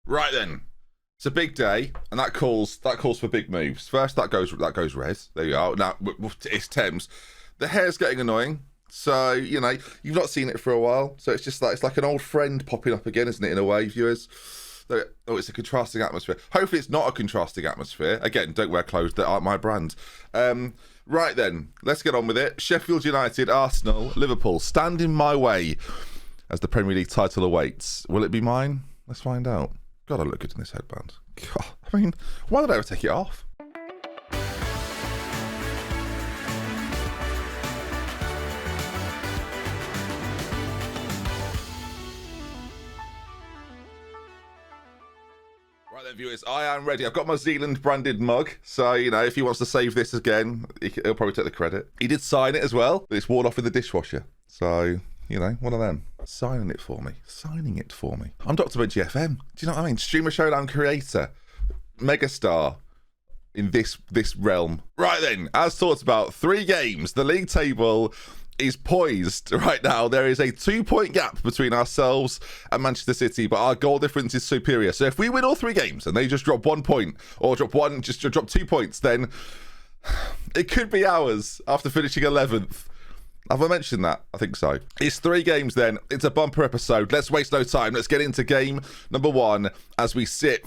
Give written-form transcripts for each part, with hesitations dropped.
Right then, it's a big day, and that calls for big moves. First, that goes red. There you are. Now it's Thames. The hair's getting annoying, so you know you've not seen it for a while. So it's just like it's like an old friend popping up again, isn't it? In a way, viewers. Oh, it's a contrasting atmosphere. Hopefully, it's not a contrasting atmosphere. Again, don't wear clothes that aren't my brand. Right then, let's get on with it. Sheffield United, Arsenal, Liverpool stand in my way as the Premier League title awaits. Will it be mine? Let's find out. God, I look good in this headband. God, I mean, why did I ever take it off? Right then, viewers, I am ready. I've got my Zealand branded mug, so, you know, if he wants to save this again, he'll probably take the credit. He did sign it as well, but it's worn off in the dishwasher. So, you know, one of them. Signing it for me. I'm DoctorBenjyFM. Do you know what I mean? Streamer showdown creator. Megastar in this realm. Right then, as talked about, 3 games. The league table is poised right now. There is a 2-point gap between ourselves and Manchester City, but our goal difference is superior. So if we win all 3 games and they just drop 1 point, or drop 2 points, then it could be ours after finishing 11th. Have I mentioned that? I think so. It's 3 games then. It's a bumper episode. Let's waste no time. Let's get into game number 1 as we sit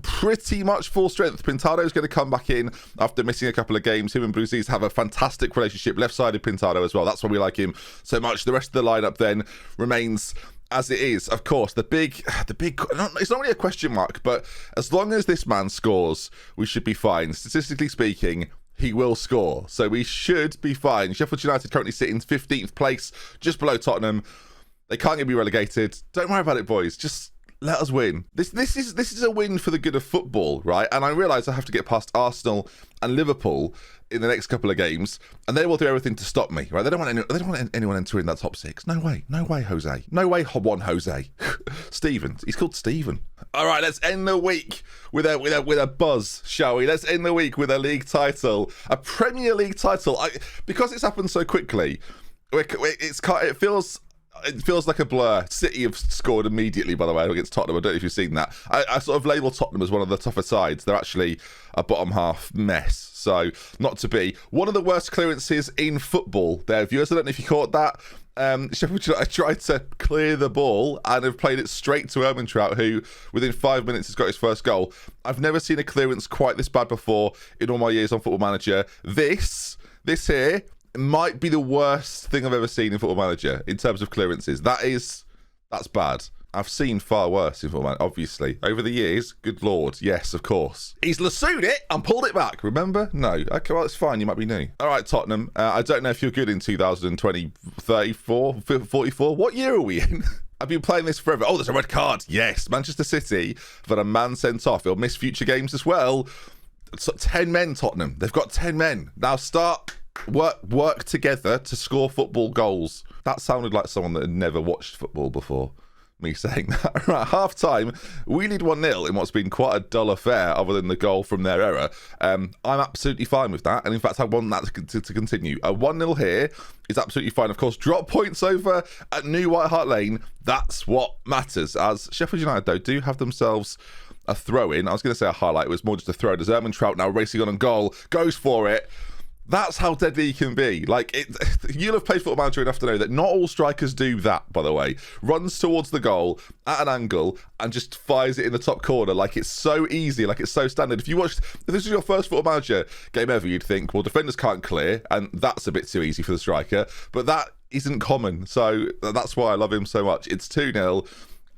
pretty much full strength. Pintado's going to come back in after missing a couple of games. Him and Brucey's have a fantastic relationship. Left-sided Pintado as well. That's why we like him so much. The rest of the lineup then remains as it is. Of course, the big, it's not really a question mark, but as long as this man scores, we should be fine. Statistically speaking, he will score, so we should be fine. Sheffield United currently sit in 15th place, just below Tottenham. They can't get me relegated. Don't worry about it, boys. Just let us win. This is a win for the good of football, right? And I realise I have to get past Arsenal and Liverpool in the next couple of games, and they will do everything to stop me, right? They don't want anyone entering that top 6. No way, Jose. No way, Juan Jose. Stephen. He's called Stephen. All right, let's end the week with a buzz, shall we? Let's end the week with a league title, a Premier League title. Because it's happened so quickly, it feels like a blur. City have scored immediately, by the way, against Tottenham. I don't know if you've seen that. I sort of label Tottenham as one of the tougher sides. They're actually a bottom half mess, so not to be. One of the worst clearances in football there, viewers. I don't know if you caught that. Sheffield United tried to clear the ball and have played it straight to Ermintrout, who within 5 minutes has got his first goal. I've never seen a clearance quite this bad before in all my years on Football Manager. This here might be the worst thing I've ever seen in Football Manager in terms of clearances. That's bad. I've seen far worse in Football Manager, obviously. Over the years, good lord, yes, of course. He's lassoed it and pulled it back, remember? No. Okay, well, it's fine, you might be new. All right, Tottenham, I don't know if you're good in 2020, 34, 44. What year are we in? I've been playing this forever. Oh, there's a red card. Yes, Manchester City have had a man sent off. He'll miss future games as well. So 10 men, Tottenham. They've got 10 men. Now start... Work together to score football goals. That sounded like someone that had never watched football before, me saying that. Right, half time, we lead 1-0 in what's been quite a dull affair other than the goal from their error. I'm absolutely fine with that, and in fact I want that to continue. A 1-0 here is absolutely fine. Of course, drop points over at New White Hart Lane, that's what matters, as Sheffield United though do have themselves a throw-in. I was going to say a highlight, it was more just a throw-in as Ermintrout now racing on goal, goes for it. That's how deadly he can be. Like, you'll have played Football Manager enough to know that not all strikers do that, by the way. Runs towards the goal at an angle and just fires it in the top corner. Like, it's so easy, like it's so standard. If this is your first Football Manager game ever, you'd think, well, defenders can't clear, and that's a bit too easy for the striker. But that isn't common, so that's why I love him so much. It's 2-0.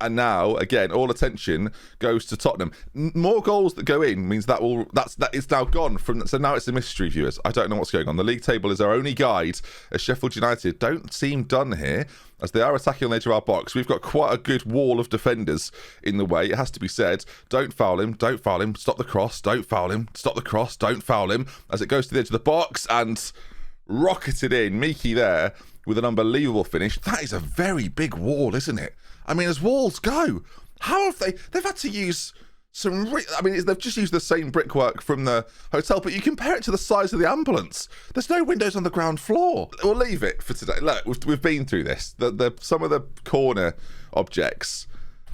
And now, again, all attention goes to Tottenham. More goals that go in means that is now gone from. So now it's a mystery, viewers. I don't know what's going on. The league table is our only guide, as Sheffield United don't seem done here, as they are attacking on the edge of our box. We've got quite a good wall of defenders in the way. It has to be said. Don't foul him. Don't foul him. Stop the cross. Don't foul him. Stop the cross. Don't foul him. As it goes to the edge of the box and rocketed in. Miki there with an unbelievable finish. That is a very big wall, isn't it? I mean, as walls go, how have they've had to use some, they've just used the same brickwork from the hotel, but you compare it to the size of the ambulance. There's no windows on the ground floor. We'll leave it for today. Look, we've been through this. Some of the corner objects,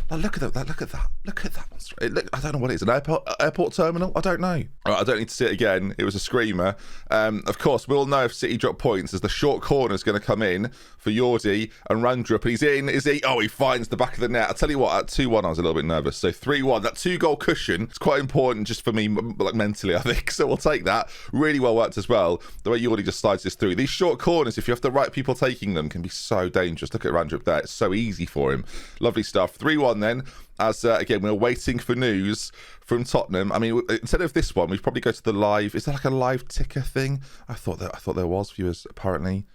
Like, look at that. Look at that. Look at that. I don't know what it is. An airport terminal? I don't know. All right, I don't need to see it again. It was a screamer. Of course, we'll know if City drop points as the short corner is going to come in for Yordi and Randrup. And he's in. Is he? Oh, he finds the back of the net. I'll tell you what, at 2-1, I was a little bit nervous. So 3-1, that 2-goal cushion is quite important just for me, like mentally, I think. So we'll take that. Really well worked as well. The way Yordi just slides this through. These short corners, if you have the right people taking them, can be so dangerous. Look at Randrup there. It's so easy for him. Lovely stuff. 3-1 then, as again we're waiting for news from Tottenham. I mean, instead of this one, we'd probably go to the live. Is there like a live ticker thing? I thought there was, viewers. Apparently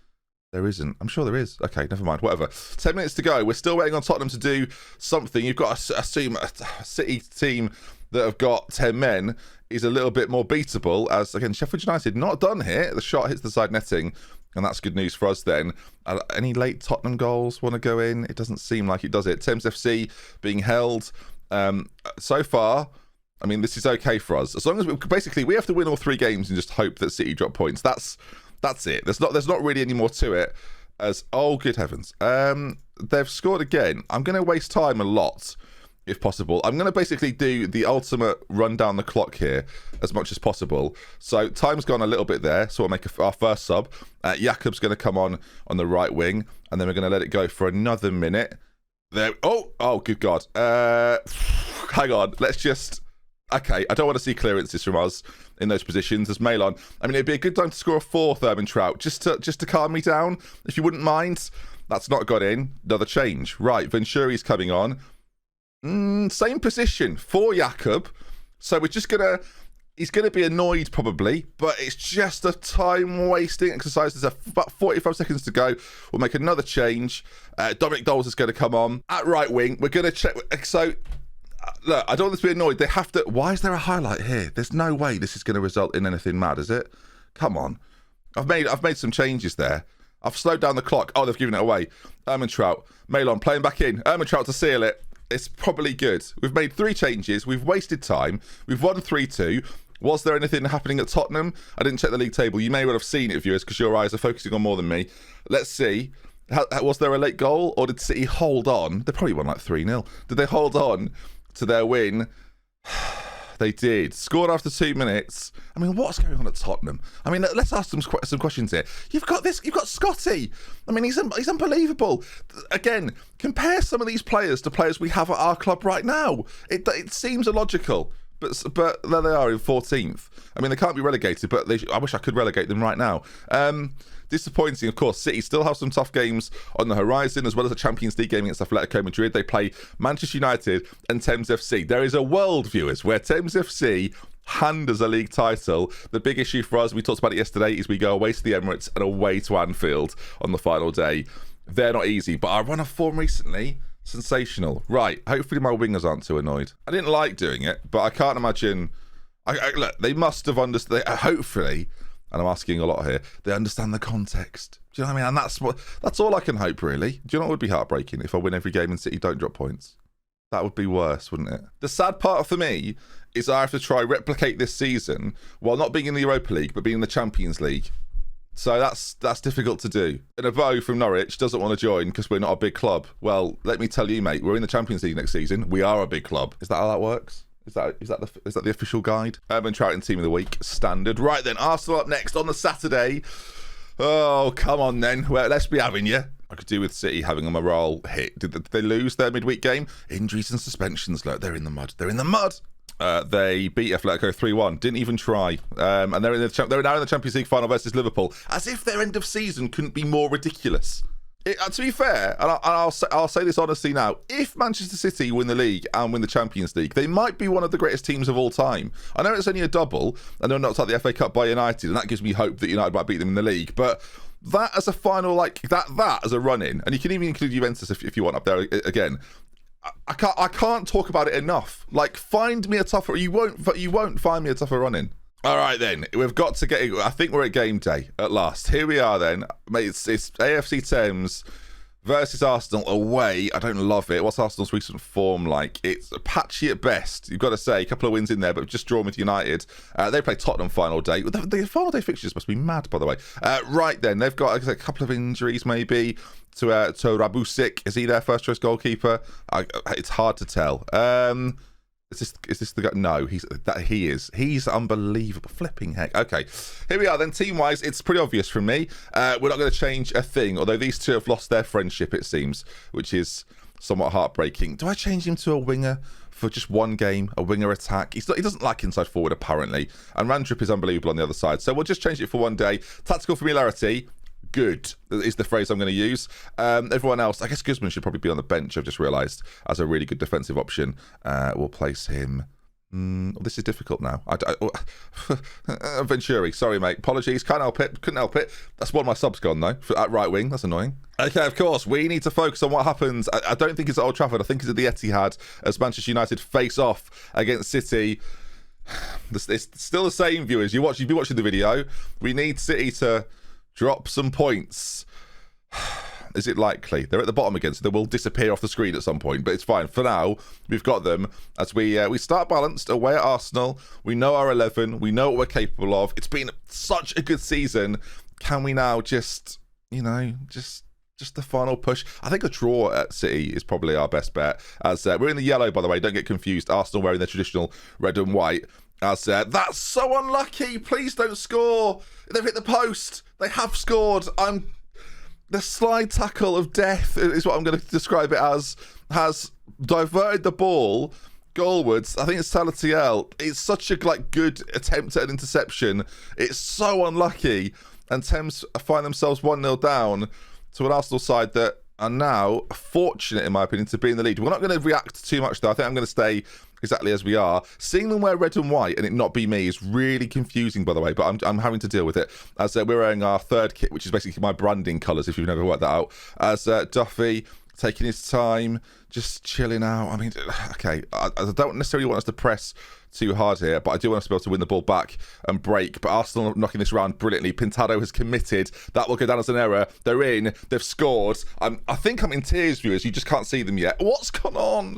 there isn't. I'm sure there is. Okay, never mind. Whatever. 10 minutes to go. We're still waiting on Tottenham to do something. You've got a City team that have got 10 men is a little bit more beatable, as again Sheffield United not done here. The shot hits the side netting. And that's good news for us then. Any late Tottenham goals want to go in? It doesn't seem like it, does it? Thames FC being held. So far, I mean, this is okay for us. As long as we have to win all 3 games and just hope that City drop points. That's it. There's not really any more to it. Oh, good heavens. They've scored again. I'm going to waste time a lot, if possible. I'm going to basically do the ultimate run down the clock here as much as possible. So time's gone a little bit there, so we'll make our first sub. Jakob's going to come on the right wing, and then we're going to let it go for another minute. There. Oh, good God. Hang on. Let's just... Okay, I don't want to see clearances from us in those positions as Malon. I mean, it'd be a good time to score a 4th, Trout, just to calm me down, if you wouldn't mind. That's not got in. Another change. Right, Venturi's coming on. Same position for Jakob. So we're just he's gonna be annoyed probably, but it's just a time wasting exercise. There's about 45 seconds to go. We'll make another change. Dominic Doles is going to come on at right wing. We're going to check. So look, I don't want this to be annoyed. They have to. Why is there a highlight here? There's no way this is going to result in anything mad, is it? Come on. I've made some changes there. I've slowed down the clock. Oh, they've given it away. Trout, Malon playing back in. Trout to seal it. It's probably good. We've made 3 changes. We've wasted time. We've won 3-2. Was there anything happening at Tottenham? I didn't check the league table. You may well have seen it, viewers, because your eyes are focusing on more than me. Let's see. Was there a late goal, or did City hold on? They probably won like 3-0. Did they hold on to their win? They did. Scored after 2 minutes. I mean, what's going on at Tottenham? I mean, let's ask some questions here. You've got Scotty. I mean, he's unbelievable. Again, compare some of these players to players we have at our club right now. It seems illogical, but there they are in 14th. I mean, they can't be relegated, but I wish I could relegate them right now. Disappointing, of course. City still have some tough games on the horizon, as well as a Champions League game against Atletico Madrid. They play Manchester United and Thames FC. There is a world, viewers, where Thames FC hand us a league title. The big issue for us, we talked about it yesterday, is we go away to the Emirates and away to Anfield on the final day. They're not easy, but our run of form recently, sensational. Right, hopefully my wingers aren't too annoyed. I didn't like doing it, but I can't imagine... look, they must have understood... Hopefully... And I'm asking a lot here. They understand the context. Do you know what I mean? And that's all I can hope, really. Do you know what would be heartbreaking? If I win every game and City don't drop points. That would be worse, wouldn't it? The sad part for me is I have to try replicate this season while not being in the Europa League, but being in the Champions League. So that's difficult to do. And a Bo from Norwich doesn't want to join because we're not a big club. Well, let me tell you, mate, we're in the Champions League next season. We are a big club. Is that how that works? Is that the official guide? Urban Trouton team of the week, standard. Right then, Arsenal up next on the Saturday. Oh, come on then. Well, let's be having you. I could do with City having a morale hit. Did they lose their midweek game? Injuries and suspensions. Look, they're in the mud. They're in the mud. They beat Atletico 3-1. Didn't even try. And they're now in the Champions League final versus Liverpool. As if their end of season couldn't be more ridiculous. To be fair, and I'll say this honestly now, if Manchester City win the league and win the Champions League, they might be one of the greatest teams of all time. I know it's only a double, and they're knocked out the FA Cup by United, and that gives me hope that United might beat them in the league, but that as a final, like that as a run-in, and you can even include Juventus if you want up there again. I can't talk about it enough. Like, find me a tougher... You won't find me a tougher run-in. All right, then. We've got to get... I think we're at game day at last. Here we are, then. Mate, it's AFC Thames versus Arsenal away. I don't love it. What's Arsenal's recent form like? It's patchy at best. You've got to say, a couple of wins in there, but just drawn with United. They play Tottenham final day. The final day fixtures must be mad, by the way. Right then, they've got a couple of injuries maybe to Rabusik. Is he their first choice goalkeeper? It's hard to tell. Is this the guy? No, he is. He's unbelievable. Flipping heck. Okay, here we are then. Team-wise, it's pretty obvious from me. We're not going to change a thing, although these two have lost their friendship, it seems, which is somewhat heartbreaking. Do I change him to a winger for just one game, a winger attack? He doesn't like inside forward, apparently, and Randrup is unbelievable on the other side. So we'll just change it for one day. Tactical familiarity. Good is the phrase I'm going to use. Everyone else, I guess Guzman should probably be on the bench, I've just realised, as a really good defensive option. We'll place him. This is difficult now. Venturi, sorry, mate. Apologies, can't help it. Couldn't help it. That's one of my subs gone, though, at right wing. That's annoying. Okay, of course, we need to focus on what happens. I don't think it's at Old Trafford. I think it's at the Etihad as Manchester United face off against City. It's still the same, viewers. You've been watching the video. We need City to drop some points. Is it likely? They're at the bottom again, so they will disappear off the screen at some point, but it's fine. For now, we've got them as we start balanced away at Arsenal. We know our 11. We know what we're capable of. It's been such a good season. Can we now just the final push? I think a draw at City is probably our best bet. As we're in the yellow, by the way. Don't get confused. Arsenal wearing their traditional red and white. As that's so unlucky. Please don't score. They've hit the post. They have scored. The slide tackle of death is what I'm going to describe it as. Has diverted the ball goalwards. I think it's Salatiel. It's such a good attempt at an interception. It's so unlucky. And Thames find themselves 1-0 down to an Arsenal side that are now fortunate, in my opinion, to be in the lead. We're not going to react too much, though. I think I'm going to stay exactly as we are. Seeing them wear red and white and it not be me is really confusing, by the way, but I'm having to deal with it. As we're wearing our third kit, which is basically my branding colours, if you've never worked that out. As Duffy taking his time, just chilling out. I mean, okay, I don't necessarily want us to press too hard here, but I do want us to be able to win the ball back and break. But Arsenal knocking this around brilliantly. Pintado has committed. That will go down as an error. They're in. They've scored. I think I'm in tears, viewers. You just can't see them yet. What's gone on?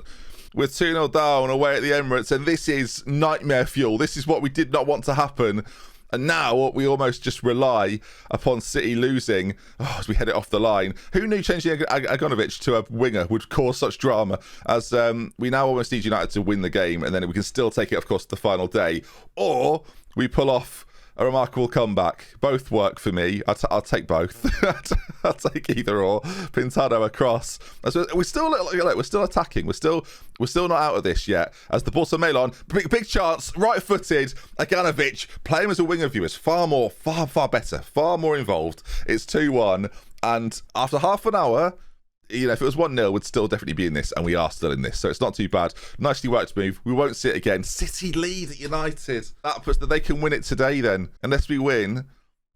We're 2-0 down away at the Emirates, and this is nightmare fuel. This is what we did not want to happen. And now we almost just rely upon City losing as we head it off the line. Who knew changing Agonovic to a winger would cause such drama? As we now almost need United to win the game, and then we can still take it, of course, to the final day. Or we pull off a remarkable comeback. Both work for me. I'll take both. I'll take either or. Pintado across. We're still attacking. We're still not out of this yet. As the ball's to Melon, big chance, right-footed. Aganovic, play him as a winger, viewers. Far better, far more involved. It's 2-1, and after half an hour, if it was 1-0, we'd still definitely be in this, and we are still in this, so it's not too bad. Nicely worked move. We won't see it again. City lead at United. That puts that they can win it today then. Unless we win,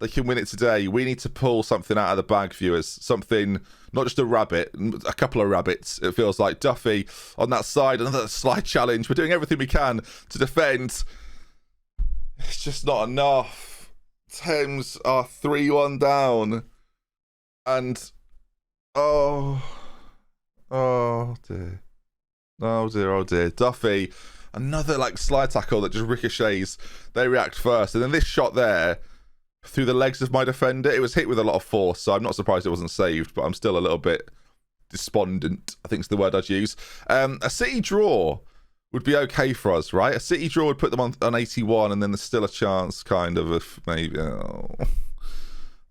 they can win it today. We need to pull something out of the bag, viewers. Something, not just a rabbit, a couple of rabbits, it feels like. Duffy on that side, another slide challenge. We're doing everything we can to defend. It's just not enough. Thames are 3-1 down. And oh dear. Oh dear. Duffy, another slide tackle that just ricochets. They react first. And then this shot there, through the legs of my defender, it was hit with a lot of force, so I'm not surprised it wasn't saved, but I'm still a little bit despondent, I think is the word I'd use. A City draw would be okay for us, right? A City draw would put them on 81, and then there's still a chance, kind of maybe...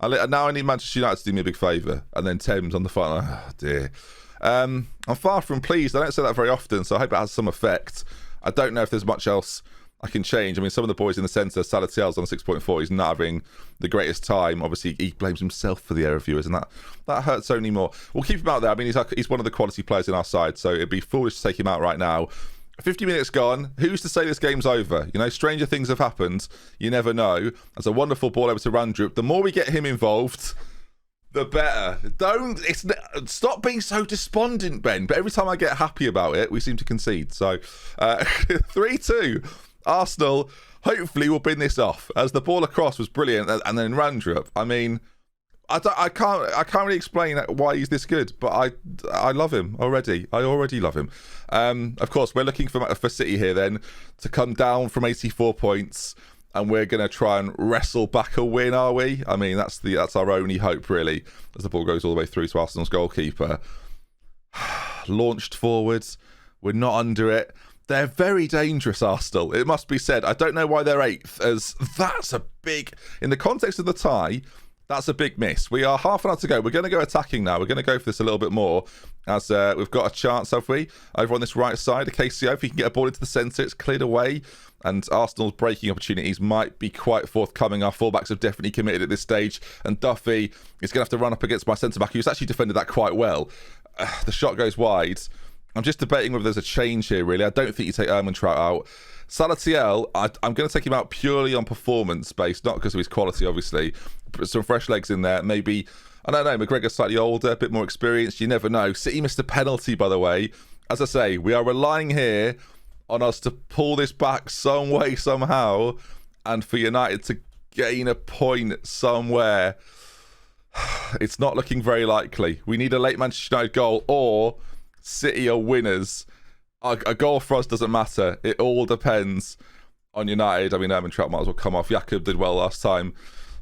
Now I need Manchester United to do me a big favour, and then Thames on the final. Oh dear. I'm far from pleased. I don't say that very often, so I hope it has some effect. I don't know if there's much else I can change. I mean, some of the boys in the centre, Salatiel's on 6.4. He's not having the greatest time. Obviously, he blames himself for the error, viewers, and that hurts only more. We'll keep him out there. I mean, he's one of the quality players in our side, so it'd be foolish to take him out right now. 50 minutes gone. Who's to say this game's over? Stranger things have happened. You never know. That's a wonderful ball over to Randrup. The more we get him involved, the better. Stop being so despondent, Ben. But every time I get happy about it, we seem to concede. So 3-2. Arsenal hopefully will bin this off, as the ball across was brilliant. And then Randrup, I mean, I can't really explain why he's this good, but I love him already. I already love him. Of course, we're looking for City here then to come down from 84 points, and we're going to try and wrestle back a win, are we? I mean, that's our only hope, really, as the ball goes all the way through to Arsenal's goalkeeper. Launched forwards. We're not under it. They're very dangerous, Arsenal. It must be said. I don't know why they're 8th, as that's a big... In the context of the tie, that's a big miss. We are half an hour to go. We're going to go attacking now. We're going to go for this a little bit more, as we've got a chance, have we? Over on this right side, a KCO. If he can get a ball into the centre, it's cleared away. And Arsenal's breaking opportunities might be quite forthcoming. Our fullbacks have definitely committed at this stage. And Duffy is going to have to run up against my centre-back, who's actually defended that quite well. The shot goes wide. I'm just debating whether there's a change here, really. I don't think you take Trout out. Salatiel, I'm going to take him out purely on performance based, not because of his quality, obviously. Put some fresh legs in there. Maybe, I don't know, McGregor's slightly older, a bit more experienced. You never know. City missed a penalty, by the way. As I say, we are relying here on us to pull this back some way, somehow, and for United to gain a point somewhere. It's not looking very likely. We need a late Manchester United goal, or City are winners. A goal for us doesn't matter. It all depends on United. I mean, Trout might as well come off. Jakob did well last time.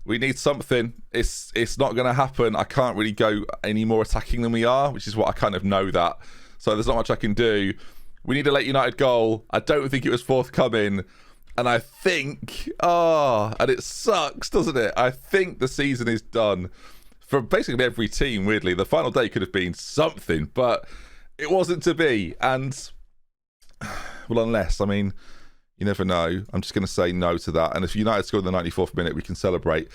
We need something. It's not going to happen. I can't really go any more attacking than we are, which is what I kind of know that. So there's not much I can do. We need a late United goal. I don't think it was forthcoming. And I think, and it sucks, doesn't it? I think the season is done for basically every team, weirdly. The final day could have been something, but it wasn't to be. And, well, unless, I mean, you never know. I'm just going to say no to that. And if United score in the 94th minute, we can celebrate.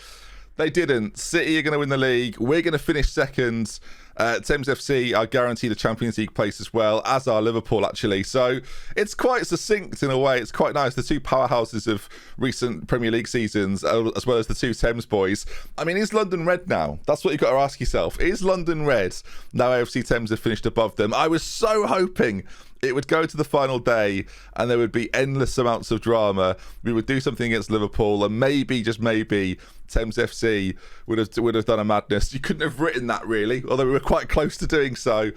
They didn't. City are going to win the league. We're going to finish second. Thames FC are guaranteed a Champions League place as well, as are Liverpool, actually. So it's quite succinct in a way. It's quite nice. The two powerhouses of recent Premier League seasons, as well as the two Thames boys. I mean, is London red now? That's what you've got to ask yourself. Is London red now AFC Thames have finished above them? I was so hoping it would go to the final day and there would be endless amounts of drama. We would do something against Liverpool, and maybe, just maybe, Thames FC would have done a madness. You couldn't have written that, really, although we were quite close to doing so.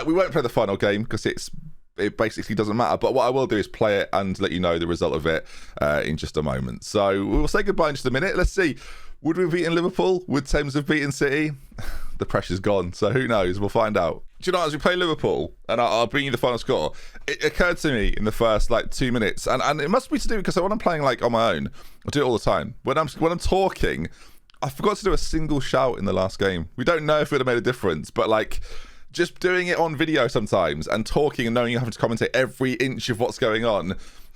We won't play the final game because it basically doesn't matter. But what I will do is play it and let you know the result of it in just a moment. So we'll say goodbye in just a minute. Let's see. Would we have beaten Liverpool? Would Thames have beaten City? The pressure's gone, so who knows? We'll find out. Do you know, as we play Liverpool, and I'll bring you the final score, it occurred to me in the first 2 minutes, and it must be to do because when I'm playing on my own, I do it all the time. When I'm talking, I forgot to do a single shout in the last game. We don't know if it would have made a difference, but just doing it on video sometimes and talking and knowing you have to commentate every inch of what's going on.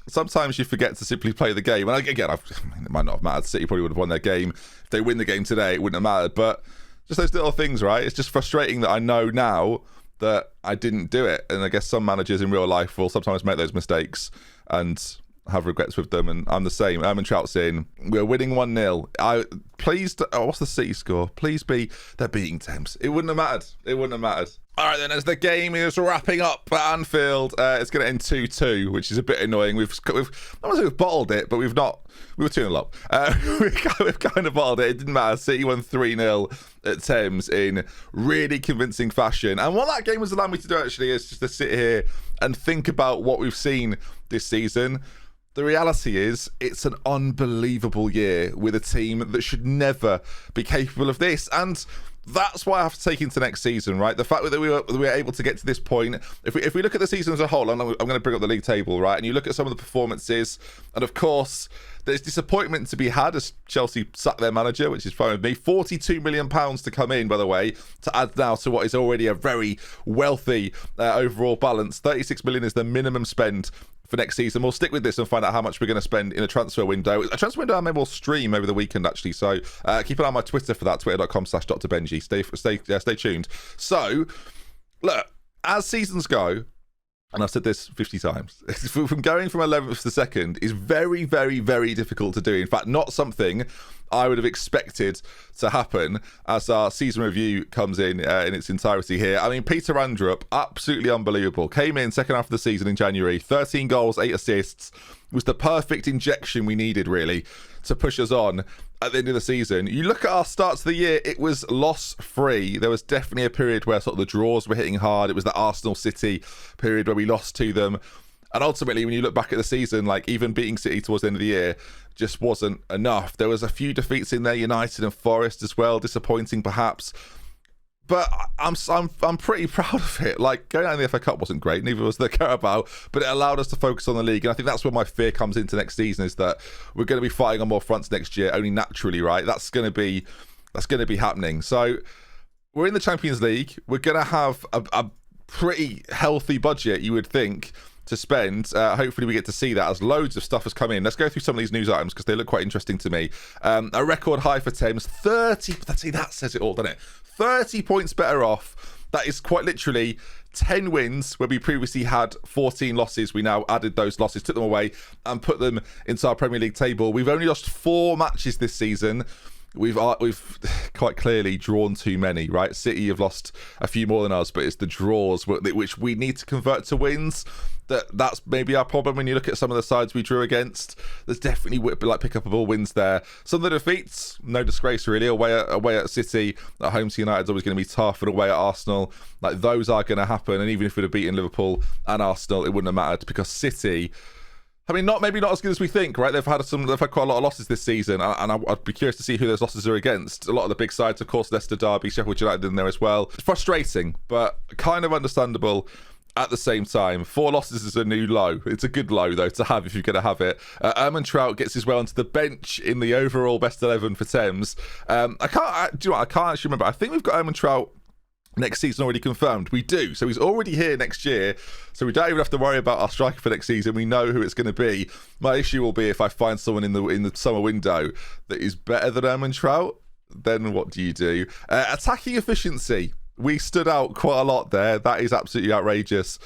Sometimes you forget to simply play the game. And again, it might not have mattered. City probably would have won their game. If they win the game today, it wouldn't have mattered. But just those little things, right? It's just frustrating that I know now that I didn't do it. And I guess some managers in real life will sometimes make those mistakes and have regrets with them. And I'm the same. Trout's in. We're winning 1-0. What's the City score? Please be, they're beating Thames. It wouldn't have mattered. It wouldn't have mattered. All right, then, as the game is wrapping up at Anfield, it's going to end 2-2, which is a bit annoying. We've not want to say we've bottled it, but we've not. We were 2-0 up. We've kind of bottled it. It didn't matter. City won 3-0 at Thames in really convincing fashion. And what that game has allowed me to do, actually, is just to sit here and think about what we've seen this season. The reality is, it's an unbelievable year with a team that should never be capable of this. And that's why I have to take into next season, right? The fact that we were able to get to this point. If we look at the season as a whole, and I'm going to bring up the league table, right? And you look at some of the performances, and of course, there's disappointment to be had as Chelsea sacked their manager, which is fine with me. £42 million to come in, by the way, to add now to what is already a very wealthy overall balance. 36 million is the minimum spend for next season. We'll stick with this and find out how much we're going to spend in a transfer window. A transfer window I maybe will stream over the weekend, actually. So keep an eye on my Twitter for that, twitter.com/DoctorBenjy. Stay tuned. So, look, as seasons go, and I've said this 50 times, from going from 11th to 2nd is very, very, very difficult to do. In fact, not something I would have expected to happen as our season review comes in its entirety here. I mean, Peter Andrup, absolutely unbelievable. Came in second half of the season in January, 13 goals, 8 assists. Was the perfect injection we needed, really, to push us on at the end of the season. You look at our start to the year, it was loss-free. There was definitely a period where sort of the draws were hitting hard. It was the Arsenal City period where we lost to them. And ultimately, when you look back at the season, like even beating City towards the end of the year just wasn't enough. There was a few defeats in there, United and Forest as well, disappointing perhaps. But I'm pretty proud of it. Like, going out in the FA Cup wasn't great, neither was the Carabao, but it allowed us to focus on the league. And I think that's where my fear comes into next season, is that we're going to be fighting on more fronts next year, only naturally, right? That's going to be happening. So we're in the Champions League. We're going to have a pretty healthy budget, you would think, to spend. Hopefully we get to see that as loads of stuff has come in. Let's go through some of these news items because they look quite interesting to me. A record high for Thames, 30. See, that says it all, doesn't it? 30 points better off. That is quite literally 10 wins where we previously had 14 losses. We now added those losses, took them away and put them into our Premier League table. We've only lost 4 matches this season. We've quite clearly drawn too many, right? City have lost a few more than us, but it's the draws which we need to convert to wins. That's maybe our problem when you look at some of the sides we drew against. There's definitely like pick-upable wins there. Some of the defeats, no disgrace really. Away at City, at home to United is always going to be tough, and away at Arsenal, like those are going to happen. And even if we'd have beaten Liverpool and Arsenal, it wouldn't have mattered because City, I mean, maybe not as good as we think, right? They've had quite a lot of losses this season, and I'd be curious to see who those losses are against. A lot of the big sides, of course, Leicester, Derby, Sheffield United in there as well. It's frustrating, but kind of understandable at the same time. 4 losses is a new low. It's a good low, though, to have if you're going to have it. Trout gets his way onto the bench in the overall best 11 for Thames. I can't actually remember. I think we've got Trout next season already confirmed. We do. So he's already here next year. So we don't even have to worry about our striker for next season. We know who it's going to be. My issue will be if I find someone in the summer window that is better than Trout, then what do you do? Attacking efficiency. We stood out quite a lot there. That is absolutely outrageous.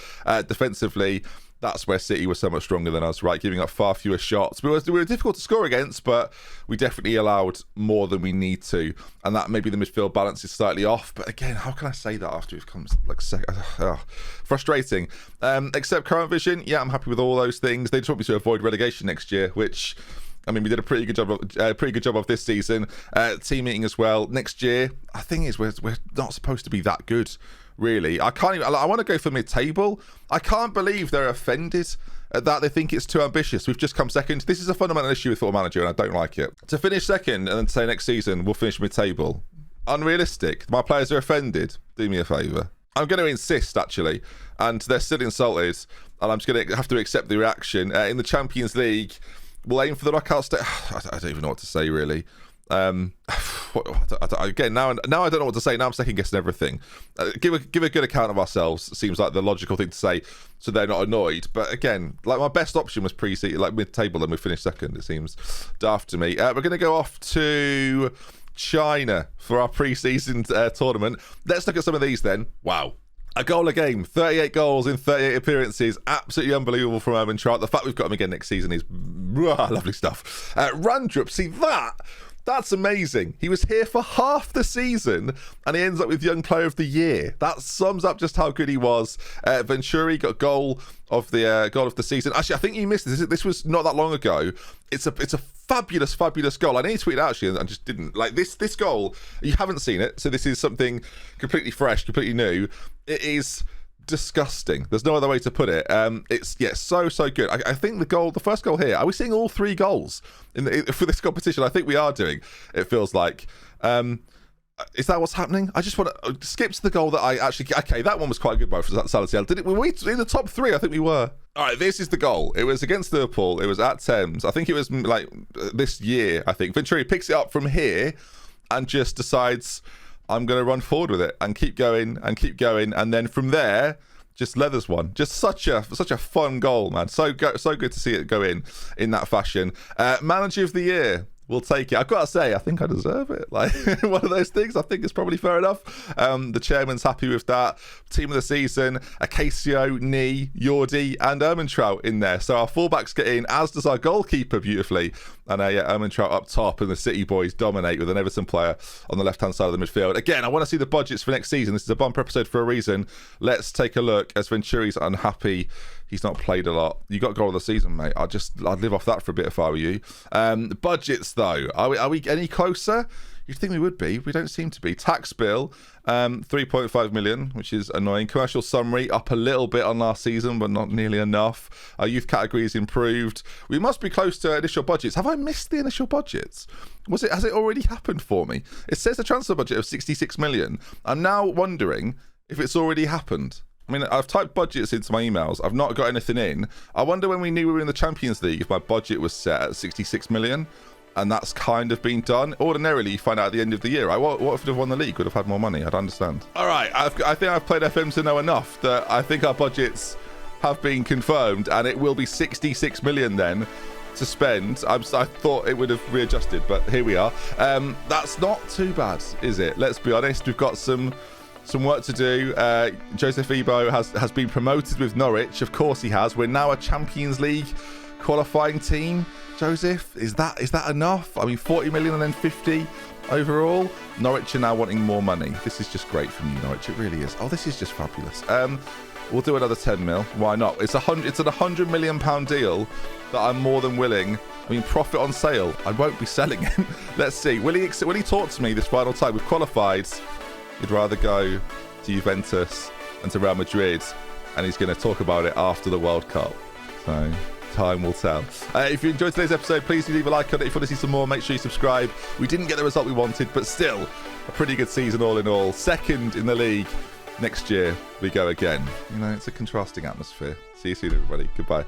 Defensively, that's where City was so much stronger than us, right? Giving up far fewer shots. We were difficult to score against, but we definitely allowed more than we need to. And that maybe the midfield balance is slightly off. But again, how can I say that after it comes like frustrating? Except current vision, yeah, I'm happy with all those things. They just want me to avoid relegation next year, which, I mean, we did a pretty good job of this season. Team meeting as well. Next year, I think we're not supposed to be that good, really. I want to go for mid-table. I can't believe they're offended at that. They think it's too ambitious. We've just come second. This is a fundamental issue with Football Manager, and I don't like it. To finish second and then say next season we'll finish mid-table. Unrealistic. My players are offended. Do me a favour. I'm going to insist, actually, and they're still insulted, and I'm just going to have to accept the reaction. In the Champions League, we'll aim for the knockout stage. I don't even know what to say, really. Again, now I don't know what to say. Now I'm second guessing everything. Give a good account of ourselves seems like the logical thing to say, so they're not annoyed. But again, like my best option was pre-season, like mid-table, and we finished second. It seems daft to me. We're going to go off to China for our pre-season tournament. Let's look at some of these then. Wow. A goal a game, 38 goals in 38 appearances. Absolutely unbelievable from Trout. The fact we've got him again next season is lovely stuff. Randrup, see that's amazing. He was here for half the season and he ends up with Young Player of the Year. That sums up just how good he was. Venturi got goal of the season. Actually, I think you missed this. This was not that long ago. It's a fabulous goal. I nearly tweeted out actually and just didn't. Like this goal, you haven't seen it, so this is something completely fresh, completely new. It is disgusting. There's no other way to put it. It's so good. I think the first goal here, are we seeing all 3 goals for this competition? I think we are doing. It feels like. Is that what's happening? I just want to skip to the goal that I actually. Okay, that one was quite a good both for Salatiel. Were we in the top 3? I think we were. All right, this is the goal. It was against Liverpool. It was at Thames. I think it was like this year. I think Venturi picks it up from here and just decides, I'm going to run forward with it and keep going, and then from there, just leathers one. Just such a fun goal, man. So good to see it go in that fashion. Manager of the Year. we'll take it. I've got to say, I think I deserve it. Like, one of those things, I think it's probably fair enough. The chairman's happy with that. Team of the season, Acacio, Nee, Yordi, and Ermentrout in there. So our fullbacks get in, as does our goalkeeper beautifully. And yeah, Ermentrout up top, and the City boys dominate with an Everton player on the left-hand side of the midfield. Again, I want to see the budgets for next season. This is a bumper episode for a reason. Let's take a look, as Venturi's unhappy. He's not played a lot. You got goal of the season, mate. I'd live off that for a bit if I were you. Budgets, though. Are we any closer? You'd think we would be. We don't seem to be. Tax bill, 3.5 million, which is annoying. Commercial summary, up a little bit on last season, but not nearly enough. Our youth category is improved. We must be close to initial budgets. Have I missed the initial budgets? Has it already happened for me? It says a transfer budget of 66 million. I'm now wondering if it's already happened. I mean, I've typed budgets into my emails. I've not got anything in. I wonder when we knew we were in the Champions League if my budget was set at 66 million. And that's kind of been done. Ordinarily, you find out at the end of the year, right? What if we'd have won the league? Would have had more money. I'd understand. All right. I think I've played FM to know enough that I think our budgets have been confirmed, and it will be 66 million then to spend. I thought it would have readjusted, but here we are. That's not too bad, is it? Let's be honest. We've got some work to do. Joseph Ebo has been promoted with Norwich. Of course he has. We're now a Champions League qualifying team. Joseph, is that enough? I mean, 40 million and then 50 overall. Norwich are now wanting more money. This is just great from you, Norwich. It really is. Oh, this is just fabulous. We'll do another 10 mil. Why not? It's an £100 million deal that I'm more than willing. I mean, profit on sale. I won't be selling it. Let's see. Will he talk to me this final time? We've qualified. He'd rather go to Juventus and to Real Madrid, and he's going to talk about it after the World Cup. So time will tell. If you enjoyed today's episode, please do leave a like on it. If you want to see some more, make sure you subscribe. We didn't get the result we wanted, but still a pretty good season all in all. Second in the league. Next year we go again. You know, it's a contrasting atmosphere. See you soon, everybody. Goodbye.